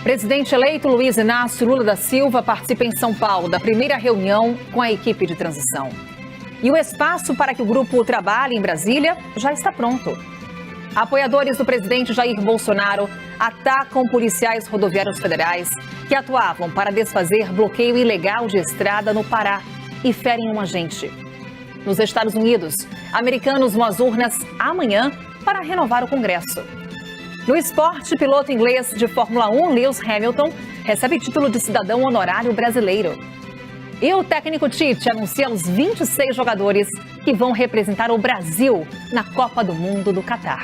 Presidente eleito Luiz Inácio Lula da Silva participa em São Paulo da primeira reunião com a equipe de transição. E o espaço para que o grupo trabalhe em Brasília já está pronto. Apoiadores do presidente Jair Bolsonaro atacam policiais rodoviários federais que atuavam para desfazer bloqueio ilegal de estrada no Pará e ferem um agente. Nos Estados Unidos, americanos vão às urnas amanhã para renovar o Congresso. No esporte, piloto inglês de Fórmula 1, Lewis Hamilton, recebe título de cidadão honorário brasileiro. E o técnico Tite anuncia os 26 jogadores que vão representar o Brasil na Copa do Mundo do Catar.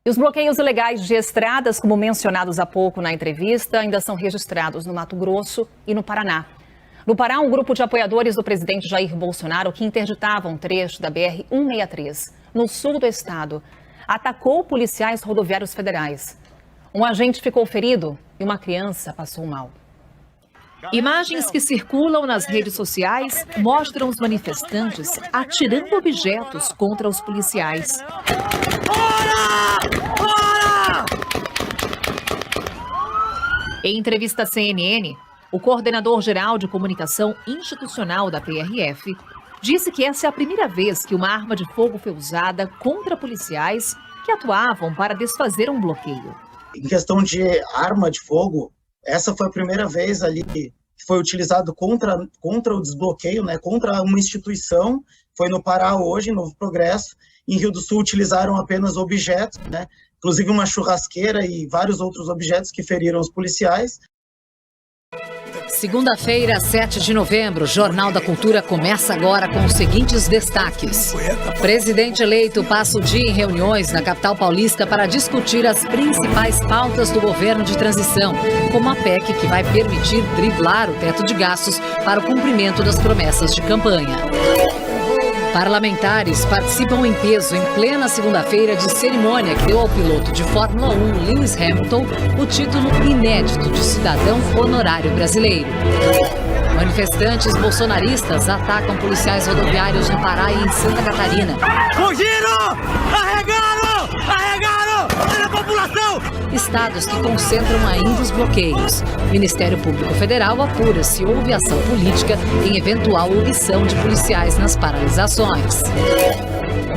E os bloqueios ilegais de estradas, como mencionados há pouco na entrevista, ainda são registrados no Mato Grosso e no Paraná. No Pará, um grupo de apoiadores do presidente Jair Bolsonaro, que interditavam um trecho da BR-163, no sul do estado, atacou policiais rodoviários federais. Um agente ficou ferido e uma criança passou mal. Imagens que circulam nas redes sociais mostram os manifestantes atirando objetos contra os policiais. Em entrevista à CNN, o coordenador-geral de comunicação institucional da PRF disse que essa é a primeira vez que uma arma de fogo foi usada contra policiais que atuavam para desfazer um bloqueio. Em questão de arma de fogo, essa foi a primeira vez ali que foi utilizado contra o desbloqueio, né, contra uma instituição. Foi no Pará hoje, em Novo Progresso. Em Rio do Sul utilizaram apenas objetos, né, inclusive uma churrasqueira e vários outros objetos que feriram os policiais. Segunda-feira, 7 de novembro, o Jornal da Cultura começa agora com os seguintes destaques. O presidente eleito passa o dia em reuniões na capital paulista para discutir as principais pautas do governo de transição, como a PEC que vai permitir driblar o teto de gastos para o cumprimento das promessas de campanha. Parlamentares participam em peso em plena segunda-feira de cerimônia que deu ao piloto de Fórmula 1, Lewis Hamilton, o título inédito de cidadão honorário brasileiro. Manifestantes bolsonaristas atacam policiais rodoviários no Pará e em Santa Catarina. Fugiram! Arregaram! Olha a população! Estados que concentram ainda os bloqueios. O Ministério Público Federal apura se houve ação política em eventual omissão de policiais nas paralisações.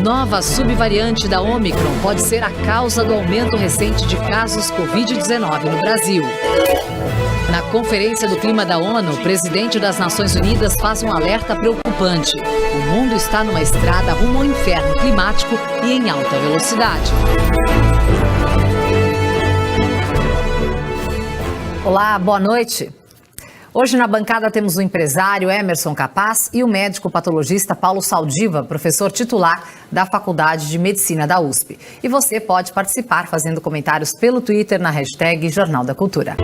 Nova subvariante da Ômicron pode ser a causa do aumento recente de casos Covid-19 no Brasil. Na Conferência do Clima da ONU, o presidente das Nações Unidas faz um alerta preocupante. O mundo está numa estrada rumo ao inferno climático e em alta velocidade. Olá, boa noite. Hoje na bancada temos o empresário Emerson Capaz e o médico patologista Paulo Saldiva, professor titular da Faculdade de Medicina da USP. E você pode participar fazendo comentários pelo Twitter na hashtag Jornal da Cultura.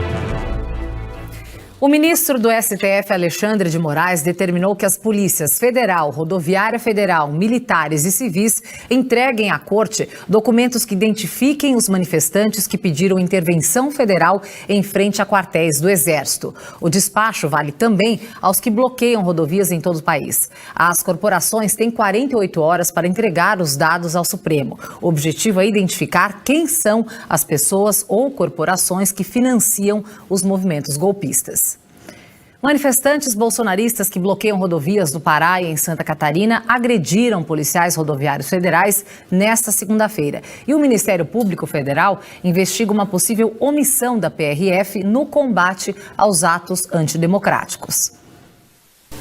O ministro do STF, Alexandre de Moraes, determinou que as polícias federal, rodoviária federal, militares e civis entreguem à corte documentos que identifiquem os manifestantes que pediram intervenção federal em frente a quartéis do Exército. O despacho vale também aos que bloqueiam rodovias em todo o país. As corporações têm 48 horas para entregar os dados ao Supremo. O objetivo é identificar quem são as pessoas ou corporações que financiam os movimentos golpistas. Manifestantes bolsonaristas que bloqueiam rodovias no Pará e em Santa Catarina agrediram policiais rodoviários federais nesta segunda-feira. E o Ministério Público Federal investiga uma possível omissão da PRF no combate aos atos antidemocráticos.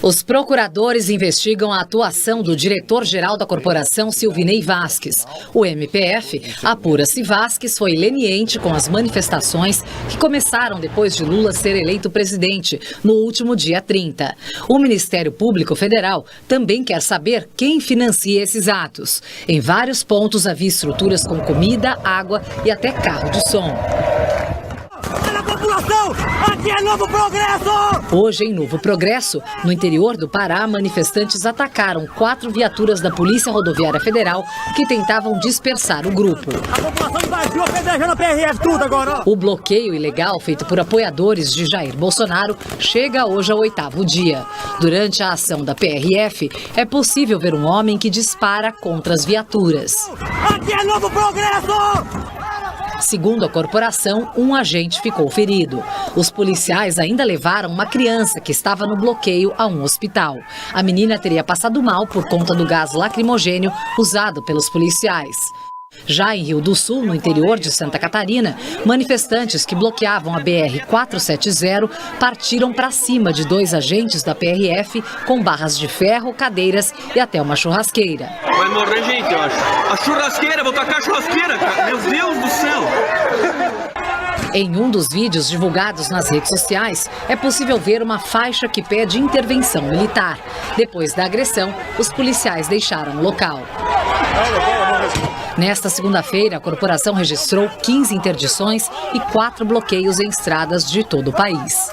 Os procuradores investigam a atuação do diretor-geral da corporação, Silvinei Vasquez. O MPF apura se Vasquez foi leniente com as manifestações que começaram depois de Lula ser eleito presidente, no último dia 30. O Ministério Público Federal também quer saber quem financia esses atos. Em vários pontos havia estruturas com comida, água e até carro de som. Olha a população! Aqui é Novo Progresso! Hoje, em Novo Progresso, no interior do Pará, manifestantes atacaram 4 viaturas da Polícia Rodoviária Federal que tentavam dispersar o grupo. A população invadiu apedrejando a PRF tudo agora, ó. O bloqueio ilegal feito por apoiadores de Jair Bolsonaro chega hoje ao 8º dia. Durante a ação da PRF, é possível ver um homem que dispara contra as viaturas. Aqui é Novo Progresso! Segundo a corporação, um agente ficou ferido. Os policiais ainda levaram uma criança que estava no bloqueio a um hospital. A menina teria passado mal por conta do gás lacrimogênio usado pelos policiais. Já em Rio do Sul, no interior de Santa Catarina, manifestantes que bloqueavam a BR-470 partiram para cima de 2 agentes da PRF com barras de ferro, cadeiras e até uma churrasqueira. Vai morrer gente, eu acho. A churrasqueira, vou tacar a churrasqueira, cara. Meu Deus do céu! Em um dos vídeos divulgados nas redes sociais, é possível ver uma faixa que pede intervenção militar. Depois da agressão, os policiais deixaram o local. Nesta segunda-feira, a corporação registrou 15 interdições e 4 bloqueios em estradas de todo o país.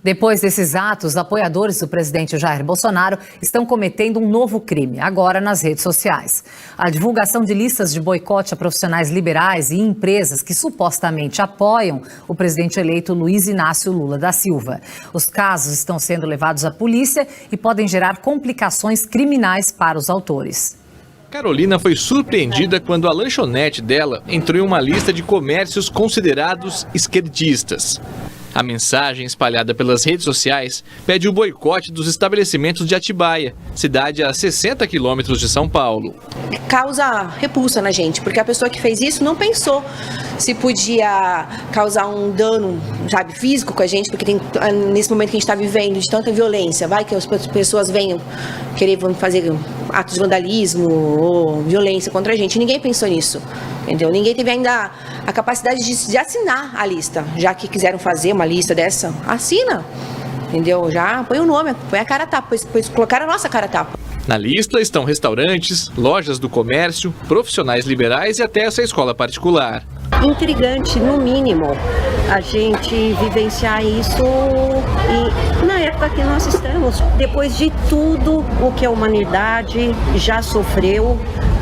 Depois desses atos, apoiadores do presidente Jair Bolsonaro estão cometendo um novo crime, agora nas redes sociais. A divulgação de listas de boicote a profissionais liberais e empresas que supostamente apoiam o presidente eleito Luiz Inácio Lula da Silva. Os casos estão sendo levados à polícia e podem gerar complicações criminais para os autores. Carolina foi surpreendida quando a lanchonete dela entrou em uma lista de comércios considerados esquerdistas. A mensagem espalhada pelas redes sociais pede o boicote dos estabelecimentos de Atibaia, cidade a 60 quilômetros de São Paulo. Causa repulsa na gente, porque a pessoa que fez isso não pensou se podia causar um dano, sabe, físico com a gente, porque tem, nesse momento que a gente está vivendo de tanta violência, vai que as pessoas venham querer fazer atos de vandalismo ou violência contra a gente. Ninguém pensou nisso, entendeu? Ninguém teve ainda a capacidade de assinar a lista, já que quiseram fazer uma lista dessa, assina, entendeu? Já põe o nome, põe a cara a tapa, pois colocaram a nossa cara a tapa. Na lista estão restaurantes, lojas do comércio, profissionais liberais e até essa escola particular. Intrigante, no mínimo, a gente vivenciar isso e na época que nós estamos, depois de tudo o que a humanidade já sofreu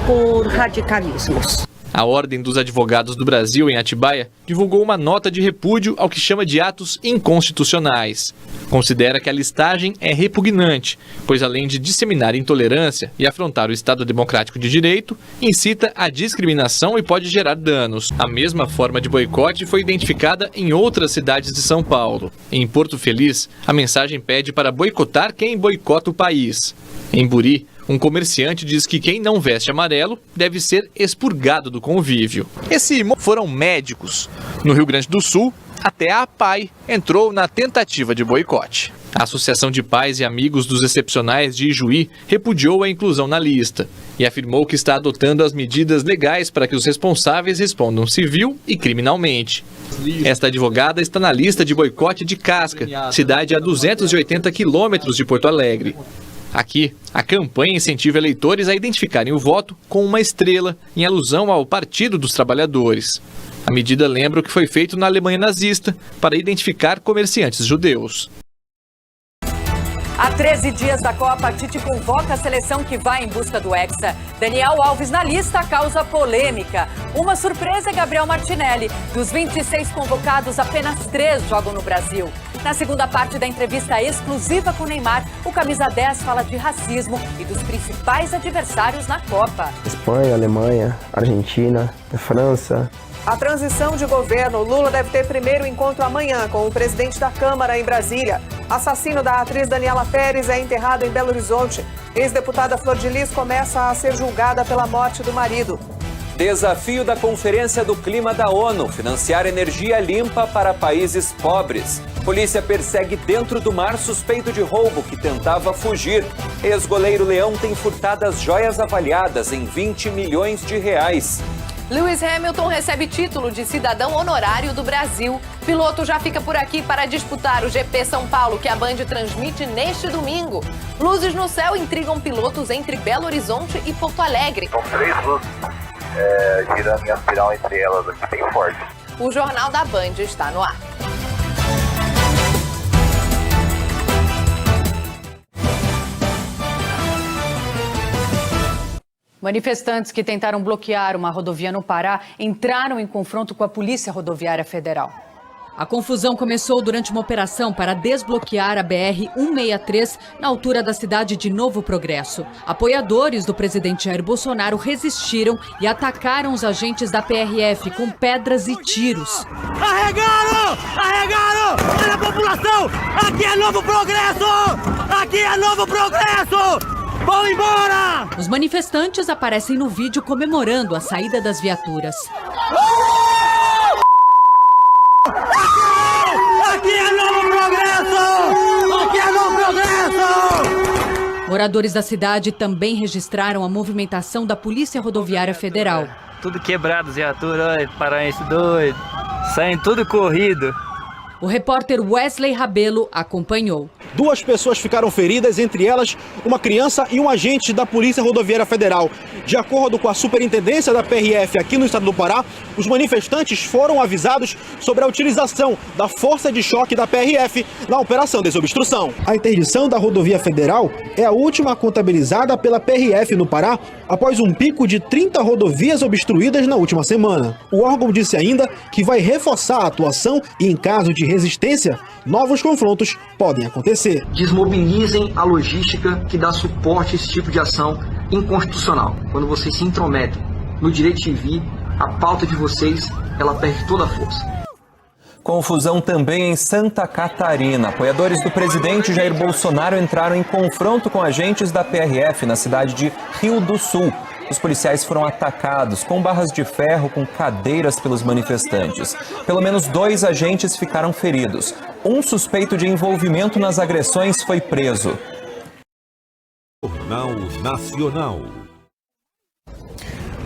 por radicalismos. A Ordem dos Advogados do Brasil, em Atibaia, divulgou uma nota de repúdio ao que chama de atos inconstitucionais. Considera que a listagem é repugnante, pois além de disseminar intolerância e afrontar o Estado Democrático de Direito, incita a discriminação e pode gerar danos. A mesma forma de boicote foi identificada em outras cidades de São Paulo. Em Porto Feliz, a mensagem pede para boicotar quem boicota o país. Em Buri, um comerciante diz que quem não veste amarelo deve ser expurgado do convívio. Foram médicos. No Rio Grande do Sul, até a APAI entrou na tentativa de boicote. A Associação de Pais e Amigos dos Excepcionais de Ijuí repudiou a inclusão na lista e afirmou que está adotando as medidas legais para que os responsáveis respondam civil e criminalmente. Esta advogada está na lista de boicote de Casca, cidade a 280 quilômetros de Porto Alegre. Aqui, a campanha incentiva eleitores a identificarem o voto com uma estrela, em alusão ao Partido dos Trabalhadores. A medida lembra o que foi feito na Alemanha nazista para identificar comerciantes judeus. Há 13 dias da Copa, Tite convoca a seleção que vai em busca do Hexa. Daniel Alves na lista causa polêmica. Uma surpresa é Gabriel Martinelli. Dos 26 convocados, apenas 3 jogam no Brasil. Na segunda parte da entrevista exclusiva com Neymar, o camisa 10 fala de racismo e dos principais adversários na Copa. Espanha, Alemanha, Argentina, França. A transição de governo. Lula deve ter primeiro encontro amanhã com o presidente da Câmara em Brasília. Assassino da atriz Daniela Pérez é enterrado em Belo Horizonte. Ex-deputada Flor de Lis começa a ser julgada pela morte do marido. Desafio da Conferência do Clima da ONU: financiar energia limpa para países pobres. Polícia persegue dentro do mar suspeito de roubo que tentava fugir. Ex-goleiro Leão tem furtadas joias avaliadas em 20 milhões de reais. Lewis Hamilton recebe título de cidadão honorário do Brasil. Piloto já fica por aqui para disputar o GP São Paulo, que a Band transmite neste domingo. Luzes no céu intrigam pilotos entre Belo Horizonte e Porto Alegre. São 3 luzes girando em espiral entre elas aqui, bem forte. O Jornal da Band está no ar. Manifestantes que tentaram bloquear uma rodovia no Pará entraram em confronto com a Polícia Rodoviária Federal. A confusão começou durante uma operação para desbloquear a BR-163 na altura da cidade de Novo Progresso. Apoiadores do presidente Jair Bolsonaro resistiram e atacaram os agentes da PRF com pedras e tiros. Arregaram! Arregaram! Olha a população! Aqui é Novo Progresso! Aqui é Novo Progresso! Vão embora! Os manifestantes aparecem no vídeo comemorando a saída das viaturas. Aqui é Novo Progresso! Aqui é Novo Progresso! Moradores da cidade também registraram a movimentação da Polícia Rodoviária Federal. Tudo quebrado, viatura, paraense doido, saem tudo corrido. O repórter Wesley Rabelo acompanhou. 2 pessoas ficaram feridas, entre elas uma criança e um agente da Polícia Rodoviária Federal. De acordo com a superintendência da PRF aqui no estado do Pará, os manifestantes foram avisados sobre a utilização da força de choque da PRF na operação desobstrução. A interdição da rodovia federal é a última contabilizada pela PRF no Pará, após um pico de 30 rodovias obstruídas na última semana. O órgão disse ainda que vai reforçar a atuação e, em caso de resistência, novos confrontos podem acontecer. Desmobilizem a logística que dá suporte a esse tipo de ação inconstitucional. Quando vocês se intrometem no direito de vir, a pauta de vocês, ela perde toda a força. Confusão também em Santa Catarina. Apoiadores do presidente Jair Bolsonaro entraram em confronto com agentes da PRF na cidade de Rio do Sul. Os policiais foram atacados com barras de ferro com cadeiras pelos manifestantes. Pelo menos 2 agentes ficaram feridos. Um suspeito de envolvimento nas agressões foi preso. Jornal Nacional.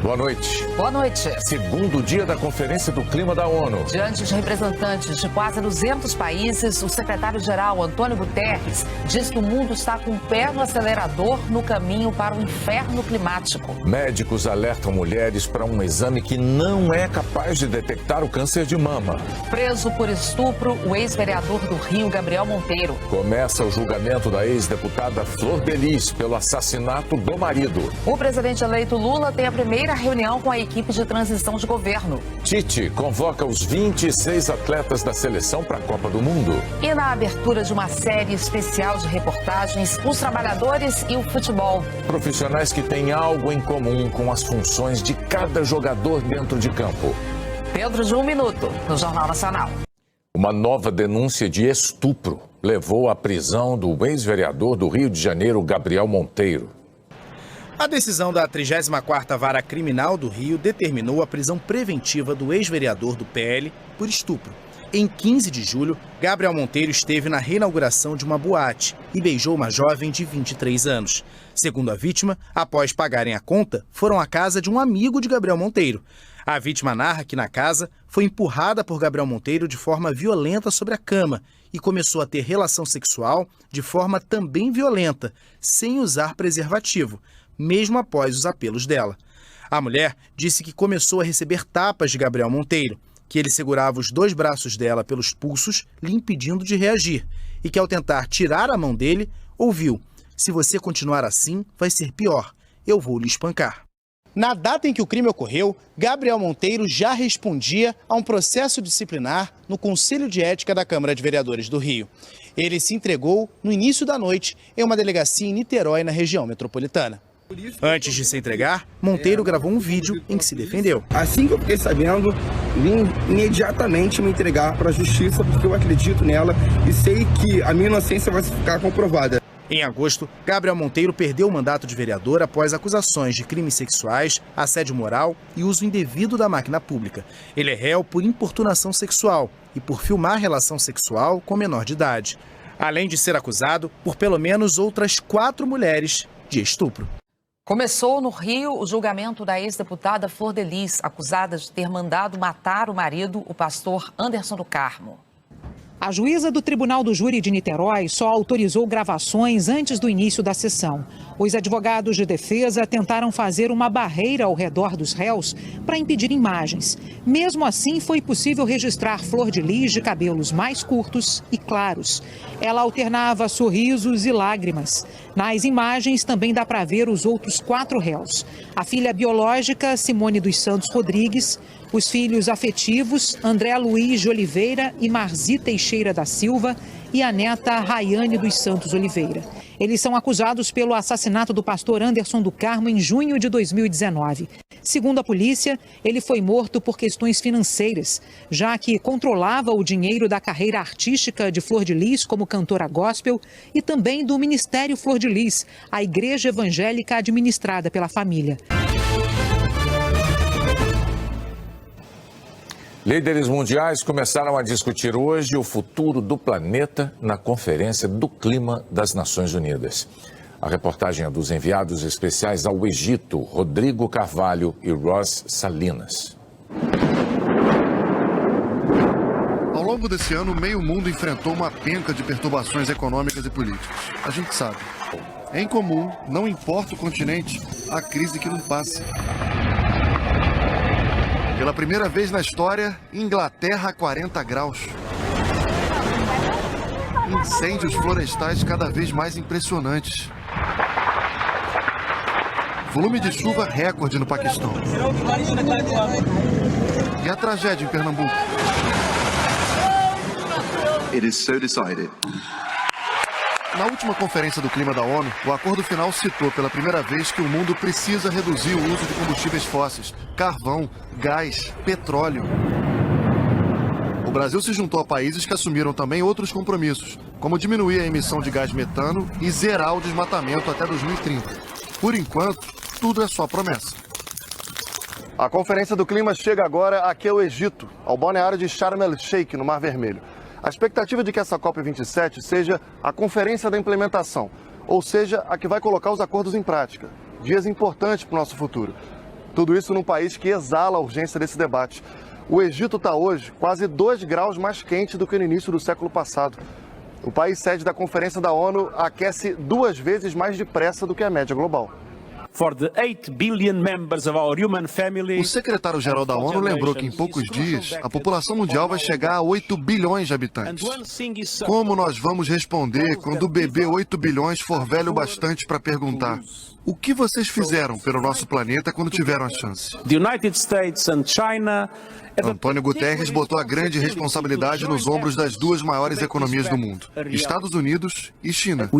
Boa noite. Boa noite. Segundo dia da Conferência do Clima da ONU. Diante de representantes de quase 200 países, o secretário-geral Antônio Guterres diz que o mundo está com o pé no acelerador no caminho para o inferno climático. Médicos alertam mulheres para um exame que não é capaz de detectar o câncer de mama. Preso por estupro, o ex-vereador do Rio, Gabriel Monteiro. Começa o julgamento da ex-deputada Flor Delis pelo assassinato do marido. O presidente eleito Lula tem a primeira reunião com a equipe de transição de governo. Tite convoca os 26 atletas da seleção para a Copa do Mundo. E na abertura de uma série especial de reportagens, os trabalhadores e o futebol. Profissionais que têm algo em comum com as funções de cada jogador dentro de campo. Dentro de 1 minuto, no Jornal Nacional. Uma nova denúncia de estupro levou à prisão do ex-vereador do Rio de Janeiro, Gabriel Monteiro. A decisão da 34ª Vara Criminal do Rio determinou a prisão preventiva do ex-vereador do PL por estupro. Em 15 de julho, Gabriel Monteiro esteve na reinauguração de uma boate e beijou uma jovem de 23 anos. Segundo a vítima, após pagarem a conta, foram à casa de um amigo de Gabriel Monteiro. A vítima narra que na casa foi empurrada por Gabriel Monteiro de forma violenta sobre a cama e começou a ter relação sexual de forma também violenta, sem usar preservativo, mesmo após os apelos dela. A mulher disse que começou a receber tapas de Gabriel Monteiro, que ele segurava os 2 braços dela pelos pulsos, lhe impedindo de reagir, e que ao tentar tirar a mão dele, ouviu: "Se você continuar assim, vai ser pior, eu vou lhe espancar." Na data em que o crime ocorreu, Gabriel Monteiro já respondia a um processo disciplinar no Conselho de Ética da Câmara de Vereadores do Rio. Ele se entregou no início da noite em uma delegacia em Niterói, na região metropolitana. Antes de se entregar, Monteiro gravou um vídeo em que se defendeu. Assim que eu fiquei sabendo, vim imediatamente me entregar para a justiça, porque eu acredito nela e sei que a minha inocência vai ficar comprovada. Em agosto, Gabriel Monteiro perdeu o mandato de vereador após acusações de crimes sexuais, assédio moral e uso indevido da máquina pública. Ele é réu por importunação sexual e por filmar relação sexual com menor de idade, além de ser acusado por pelo menos outras 4 mulheres de estupro. Começou no Rio o julgamento da ex-deputada Flor Delis, acusada de ter mandado matar o marido, o pastor Anderson do Carmo. A juíza do Tribunal do Júri de Niterói só autorizou gravações antes do início da sessão. Os advogados de defesa tentaram fazer uma barreira ao redor dos réus para impedir imagens. Mesmo assim, foi possível registrar Flor de Lis de cabelos mais curtos e claros. Ela alternava sorrisos e lágrimas. Nas imagens também dá para ver os outros 4 réus. A filha biológica, Simone dos Santos Rodrigues, os filhos afetivos, André Luiz de Oliveira e Marzi Teixeira da Silva, e a neta Rayane dos Santos Oliveira. Eles são acusados pelo assassinato do pastor Anderson do Carmo em junho de 2019. Segundo a polícia, ele foi morto por questões financeiras, já que controlava o dinheiro da carreira artística de Flor de Lis como cantora gospel e também do Ministério Flor de Lis, a igreja evangélica administrada pela família. Líderes mundiais começaram a discutir hoje o futuro do planeta na Conferência do Clima das Nações Unidas. A reportagem é dos enviados especiais ao Egito, Rodrigo Carvalho e Ross Salinas. Ao longo desse ano, meio mundo enfrentou uma penca de perturbações econômicas e políticas. A gente sabe. É incomum, não importa o continente, a crise que não passa. Pela primeira vez na história, Inglaterra a 40 graus. Incêndios florestais cada vez mais impressionantes. Volume de chuva recorde no Paquistão. E a tragédia em Pernambuco? It is so decided. Na última Conferência do Clima da ONU, o acordo final citou pela primeira vez que o mundo precisa reduzir o uso de combustíveis fósseis, carvão, gás, petróleo. O Brasil se juntou a países que assumiram também outros compromissos, como diminuir a emissão de gás metano e zerar o desmatamento até 2030. Por enquanto, tudo é só promessa. A Conferência do Clima chega agora aqui ao Egito, ao balneário de Sharm el-Sheikh, no Mar Vermelho. A expectativa de que essa COP27 seja a conferência da implementação, ou seja, a que vai colocar os acordos em prática. Dias importantes para o nosso futuro. Tudo isso num país que exala a urgência desse debate. O Egito está hoje quase 2 graus mais quente do que no início do século passado. O país sede da Conferência da ONU aquece 2 vezes mais depressa do que a média global. O secretário-geral da ONU lembrou que em poucos dias a população mundial vai chegar a 8 bilhões de habitantes. Como nós vamos responder quando o bebê 8 bilhões for velho bastante para perguntar: o que vocês fizeram pelo nosso planeta quando tiveram a chance? Antônio Guterres botou a grande responsabilidade nos ombros das 2 maiores economias do mundo, Estados Unidos e China.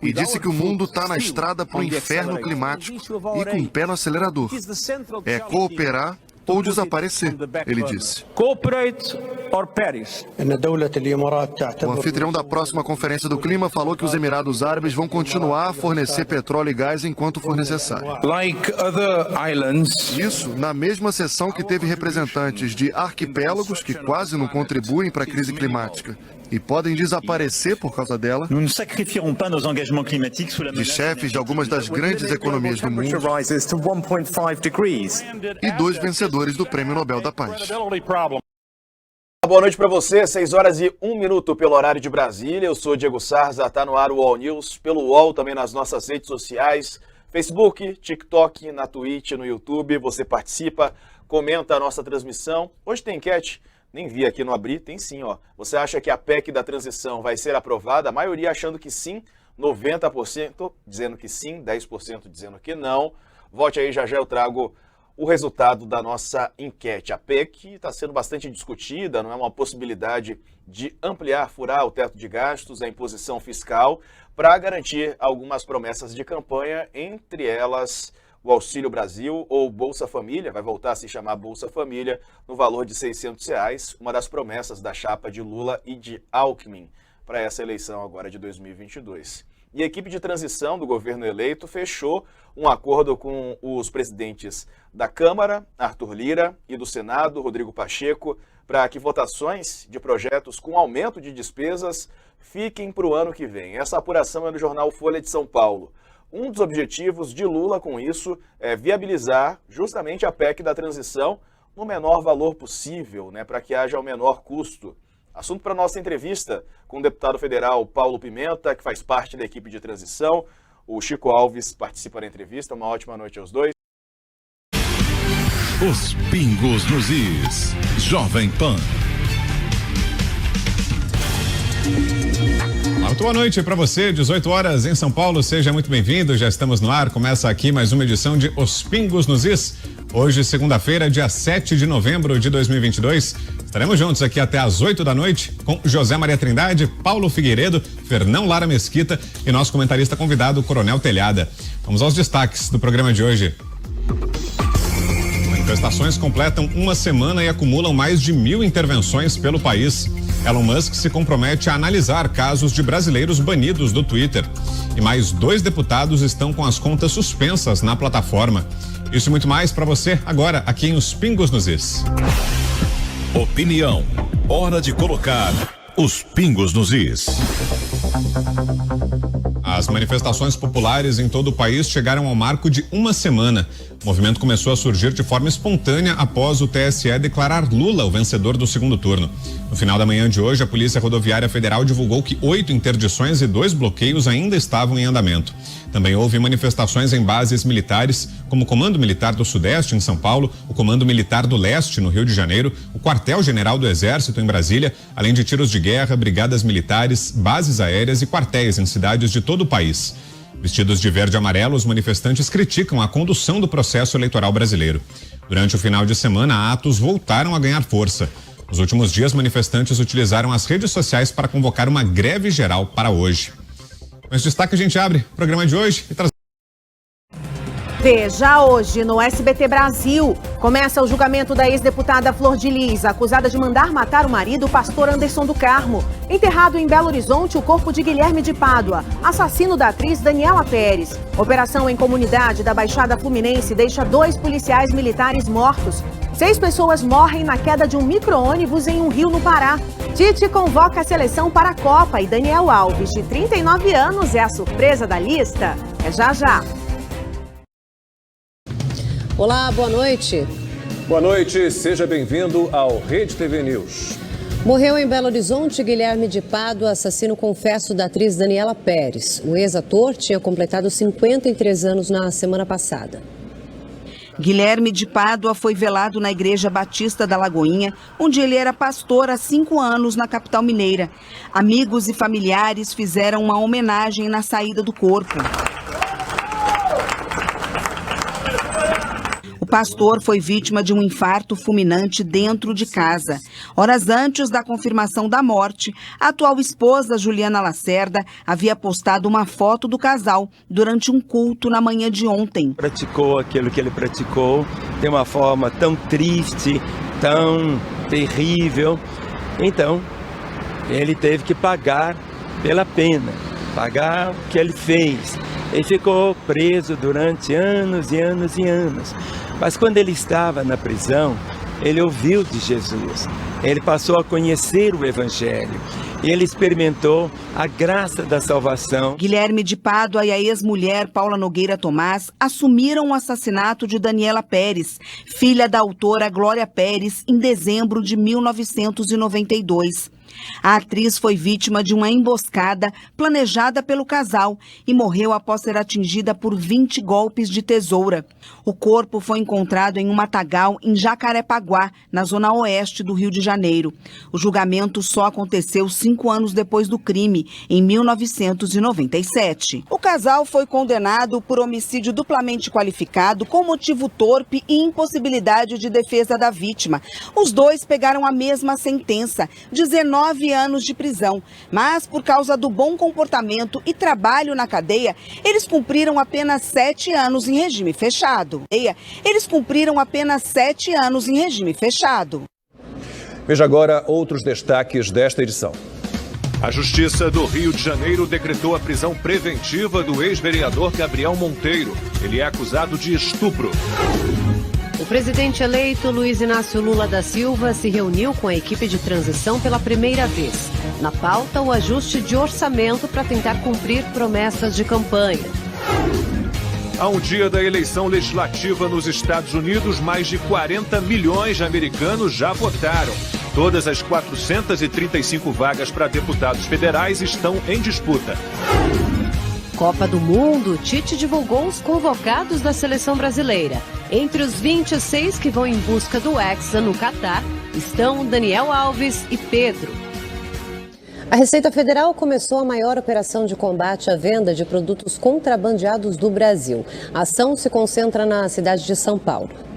E disse que o mundo está na estrada para o inferno climático e com o pé no acelerador. É cooperar ou desaparecer, ele disse. O anfitrião da próxima Conferência do Clima falou que os Emirados Árabes vão continuar a fornecer petróleo e gás enquanto for necessário. Isso na mesma sessão que teve representantes de arquipélagos que quase não contribuem para a crise climática e podem desaparecer por causa dela, de chefes de algumas das grandes economias do mundo e 2 vencedores do Prêmio Nobel da Paz. Boa noite para você, 6 horas e 1 minuto pelo horário de Brasília. Eu sou Diego Sarza, está no ar o UOL News, pelo UOL, também nas nossas redes sociais, Facebook, TikTok, na Twitch, no YouTube. Você participa, comenta a nossa transmissão. Hoje tem enquete. Nem vi aqui no Abrir, tem sim, ó. Você acha que a PEC da transição vai ser aprovada? A maioria achando que sim, 90% dizendo que sim, 10% dizendo que não. Vote aí, já eu trago o resultado da nossa enquete. A PEC está sendo bastante discutida, não é uma possibilidade de ampliar, furar o teto de gastos, a imposição fiscal, para garantir algumas promessas de campanha, entre elas o Auxílio Brasil ou Bolsa Família, vai voltar a se chamar Bolsa Família, no valor de R$600, uma das promessas da chapa de Lula e de Alckmin para essa eleição agora de 2022. E a equipe de transição do governo eleito fechou um acordo com os presidentes da Câmara, Arthur Lira, e do Senado, Rodrigo Pacheco, para que votações de projetos com aumento de despesas fiquem para o ano que vem. Essa apuração é do jornal Folha de São Paulo. Um dos objetivos de Lula com isso é viabilizar justamente a PEC da transição, no menor valor possível, né, para que haja o menor custo. Assunto para nossa entrevista com o deputado federal Paulo Pimenta, que faz parte da equipe de transição. O Chico Alves participa da entrevista. Uma ótima noite aos dois. Os pingos nos is. Jovem Pan. Muito boa noite para você, 18 horas em São Paulo, seja muito bem-vindo, já estamos no ar, começa aqui mais uma edição de Os Pingos nos Is. Hoje, segunda-feira, dia 7 de novembro de 2022, estaremos juntos aqui até às 8 da noite com José Maria Trindade, Paulo Figueiredo, Fernão Lara Mesquita e nosso comentarista convidado, Coronel Telhada. Vamos aos destaques do programa de hoje. Manifestações completam uma semana e acumulam mais de 1.000 intervenções pelo país. Elon Musk se compromete a analisar casos de brasileiros banidos do Twitter. E mais 2 deputados estão com as contas suspensas na plataforma. Isso e muito mais para você agora aqui em Os Pingos nos Is. Opinião. Hora de colocar os pingos nos is. As manifestações populares em todo o país chegaram ao marco de uma semana. O movimento começou a surgir de forma espontânea após o TSE declarar Lula o vencedor do segundo turno. No final da manhã de hoje, a Polícia Rodoviária Federal divulgou que 8 interdições e 2 bloqueios ainda estavam em andamento. Também houve manifestações em bases militares, como o Comando Militar do Sudeste, em São Paulo, o Comando Militar do Leste, no Rio de Janeiro, o Quartel-General do Exército, em Brasília, além de tiros de guerra, brigadas militares, bases aéreas e quartéis em cidades de todo o país. Vestidos de verde e amarelo, os manifestantes criticam a condução do processo eleitoral brasileiro. Durante o final de semana, atos voltaram a ganhar força. Nos últimos dias, manifestantes utilizaram as redes sociais para convocar uma greve geral para hoje. Com esse destaque, a gente abre o programa de hoje e traz... Veja hoje no SBT Brasil. Começa o julgamento da ex-deputada Flor de Lis, acusada de mandar matar o marido, o pastor Anderson do Carmo. Enterrado em Belo Horizonte, o corpo de Guilherme de Pádua, assassino da atriz Daniela Pérez. Operação em comunidade da Baixada Fluminense deixa 2 policiais militares mortos. 6 pessoas morrem na queda de um micro-ônibus em um rio no Pará. Tite convoca a seleção para a Copa e Daniel Alves, de 39 anos, é a surpresa da lista. É já já. Olá, boa noite. Boa noite, seja bem-vindo ao Rede TV News. Morreu em Belo Horizonte Guilherme de Pádua, assassino confesso da atriz Daniela Pérez. O ex-ator tinha completado 53 anos na semana passada. Guilherme de Pádua foi velado na Igreja Batista da Lagoinha, onde ele era pastor há 5 anos na capital mineira. Amigos e familiares fizeram uma homenagem na saída do corpo. O pastor foi vítima de um infarto fulminante dentro de casa. Horas antes da confirmação da morte, a atual esposa, Juliana Lacerda, havia postado uma foto do casal durante um culto na manhã de ontem. Praticou aquilo que ele praticou de uma forma tão triste, tão terrível. Então, ele teve que pagar pela pena, pagar o que ele fez. Ele ficou preso durante anos e anos e anos. Mas quando ele estava na prisão, ele ouviu de Jesus. Ele passou a conhecer o Evangelho. E ele experimentou a graça da salvação. Guilherme de Pádua e a ex-mulher Paula Nogueira Tomás assumiram o assassinato de Daniela Pérez, filha da autora Glória Pérez, em dezembro de 1992. A atriz foi vítima de uma emboscada planejada pelo casal e morreu após ser atingida por 20 golpes de tesoura. O corpo foi encontrado em um matagal em Jacarepaguá, na zona oeste do Rio de Janeiro. O julgamento só aconteceu 5 anos depois do crime, em 1997. O casal foi condenado por homicídio duplamente qualificado com motivo torpe e impossibilidade de defesa da vítima. Os dois pegaram a mesma sentença, 19 anos de prisão, mas por causa do bom comportamento e trabalho na cadeia, eles cumpriram apenas 7 anos em regime fechado. Veja agora outros destaques desta edição. A Justiça do Rio de Janeiro decretou a prisão preventiva do ex-vereador Gabriel Monteiro. Ele é acusado de estupro. O presidente eleito Luiz Inácio Lula da Silva se reuniu com a equipe de transição pela primeira vez. Na pauta, o ajuste de orçamento para tentar cumprir promessas de campanha. A um dia da eleição legislativa nos Estados Unidos, mais de 40 milhões de americanos já votaram. Todas as 435 vagas para deputados federais estão em disputa. Copa do Mundo, Tite divulgou os convocados da seleção brasileira. Entre os 26 que vão em busca do Hexa no Catar, estão Daniel Alves e Pedro. A Receita Federal começou a maior operação de combate à venda de produtos contrabandeados do Brasil. A ação se concentra na cidade de São Paulo.